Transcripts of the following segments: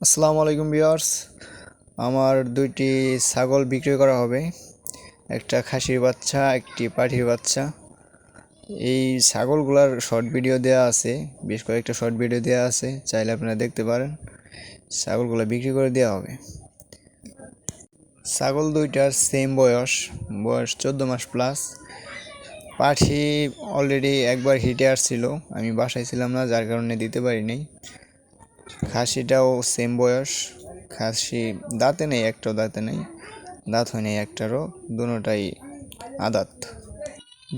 আসসালামু আলাইকুম ভিউয়ার্স। আমার দুইটি ছাগল বিক্রি করা হবে, একটা খাসির বাচ্চা একটি পাঠির বাচ্চা। এই ছাগলগুলার শর্ট ভিডিও দেওয়া আছে, বেশ কয়েকটা শর্ট ভিডিও দেওয়া আছে, চাইলে আপনারা দেখতে পারেন। ছাগলগুলো বিক্রি করে দেওয়া হবে। ছাগল দুইটার সেম বয়স 14 মাস প্লাস। পাঠি অলরেডি একবার হিটে আসছিল, আমি বাসায় ছিলাম না, যার কারণে দিতে পারিনি। খাসিটাও সেম বয়স, খাসি দাঁতে নেই, একটাও দাঁতে নেই, দাঁত হয় নাই একটারও, দুটোটাই আদাত।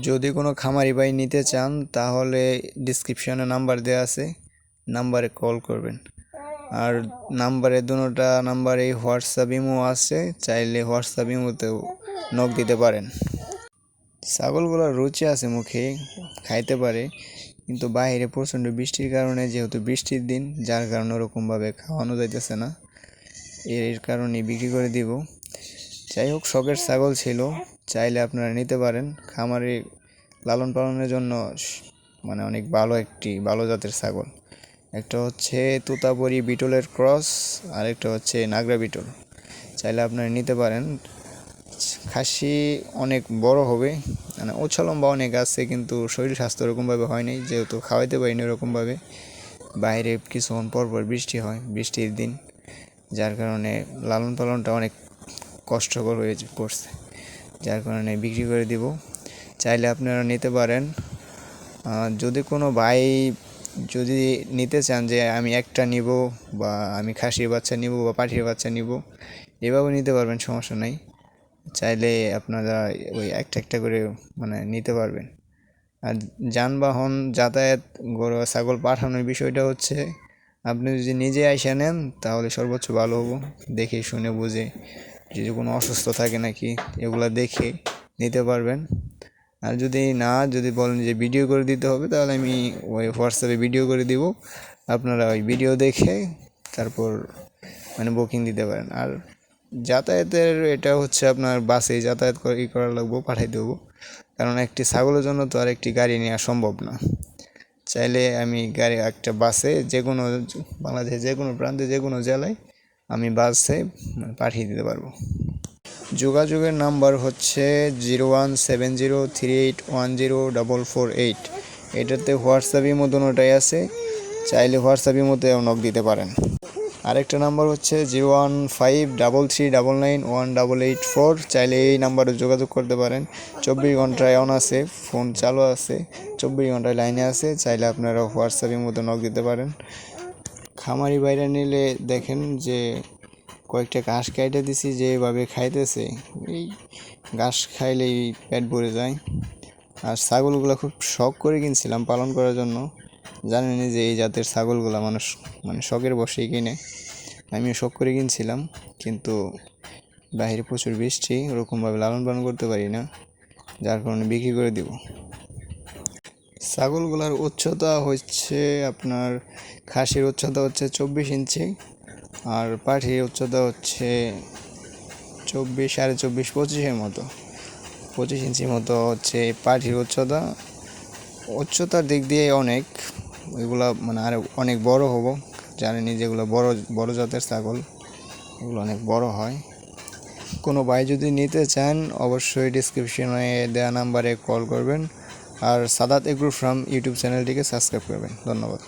যদি কোনো খামারি ভাই নিতে চান তাহলে ডিসক্রিপশনে নাম্বার দেওয়া আছে, নাম্বারে কল করবেন। আর নাম্বারে দুটোটা নাম্বারে হোয়াটসঅ্যাপ ইমো আছে, চাইলে হোয়াটসঅ্যাপ ইমোতেও নক দিতে পারেন। ছাগলগুলোর রুচি আছে মুখে, খাইতে পারে, কিন্তু বাইরে প্রচণ্ড বৃষ্টির কারণে, যেহেতু বৃষ্টির দিন, যার কারণে ওরকমভাবে খাওয়ানো যাইতেছে না, এর কারণে বিক্রি করে দিব। যাই হোক, শখের ছাগল ছিল, চাইলে আপনারা নিতে পারেন। খামারে লালন পালনের জন্য অনেক ভালো জাতের ছাগল। একটা হচ্ছে তোতাপুরি বিটলের ক্রস, আর একটা হচ্ছে নাগরা বিটল, চাইলে আপনারা নিতে পারেন। খাসি অনেক বড় হবে, ওছা লম্বা অনেক আছে, কিন্তু শরীর স্বাস্থ্য ওরকমভাবে হয় নাই, যেহেতু খাওয়াইতে পারিনি ওরকমভাবে। বাইরে কিছুক্ষণ পরপর বৃষ্টি হয়, বৃষ্টির দিন, যার কারণে লালন পালনটা অনেক কষ্টকর হয়ে পড়ছে, যার কারণে বিক্রি করে দিব। চাইলে আপনারা নিতে পারেন। যদি কোনো ভাই যদি নিতে চান যে আমি একটা নিব, বা আমি খাসির বাচ্চা নিব বা পাঠির বাচ্চা নিব, এভাবেও নিতে পারবেন, সমস্যা নাই। চাইলে আপনারা ওই একটা করে নিতে পারবেন। আর যানবাহন যাতায়াত গরু ছাগল পাঠানোর বিষয়টা হচ্ছে, আপনি যদি নিজে আইসা নেন তাহলে সর্বোচ্চ ভালো হবো, দেখে শুনে বুঝে, যদি কোনো অসুস্থ থাকে নাকি এগুলা দেখে নিতে পারবেন। আর যদি বলেন যে ভিডিও করে দিতে হবে, তাহলে আমি ওই হোয়াটসঅ্যাপে ভিডিও করে দিব, আপনারা ওই ভিডিও দেখে তারপর বুকিং দিতে পারেন। আর যাতায়াতের এটা হচ্ছে আপনার বাসে যাতায়াত করা লাগবো, পাঠাই দেবো, কারণ একটি ছাগলের জন্য তো আর একটি গাড়ি নেওয়া সম্ভব না। চাইলে আমি একটা বাসে বাংলাদেশের যে কোনো প্রান্তে যে কোনো জেলায় আমি বাসে পাঠিয়ে দিতে পারবো। যোগাযোগের নাম্বার হচ্ছে 017038104448। এটাতে হোয়াটসঅ্যাপের মতন ওটাই আছে, চাইলে হোয়াটসঅ্যাপের মধ্যে নক দিতে পারেন। আরেকটা নাম্বার হচ্ছে 01533991884, চাইলে এই নাম্বারে যোগাযোগ করতে পারেন। 24 ঘন্টায় অন আছে, ফোন চালু আছে, 24 ঘন্টায় লাইনে আছে, চাইলে আপনারা হোয়াটসঅ্যাপের মধ্যে নক দিতে পারেন। খামারি বাইরে নিলে দেখেন যে কয়েকটা ঘাস খাইতে দিছি, যেভাবে খাইতেছে, এই ঘাস খাইলেই পেট ভরে যায়। আর ছাগলগুলো খুব শখ করে কিনছিলাম পালন করার জন্য, জানেনই যে এই জাতের ছাগলগুলো মানুষ শখের বশেই কিনে, আমিও শখ করে কিনছিলাম, কিন্তু বাইরে প্রচুর বৃষ্টি, ওরকমভাবে লালন পালন করতে পারি না, যার কারণে বিক্রি করে দিব। ছাগলগুলোর উচ্চতা হচ্ছে আপনার, খাসির উচ্চতা হচ্ছে 24 ইঞ্চি, আর পাঠির উচ্চতা হচ্ছে 24, 24.5, 25-এর মতো, 25 ইঞ্চির মতো হচ্ছে পাঠির উচ্চতার দিক দিয়ে অনেক, এগুলো আর অনেক বড় হবো, জানেনি যেগুলো বড় জাতের ছাগল, এগুলো অনেক বড় হয়। কোনো ভাই যদি নিতে চান অবশ্যই ডিসক্রিপশনে দেওয়া নাম্বারে কল করবেন, আর সাদাত এগ্রো ফার্ম ইউটিউব চ্যানেলটিকে সাবস্ক্রাইব করবেন। ধন্যবাদ।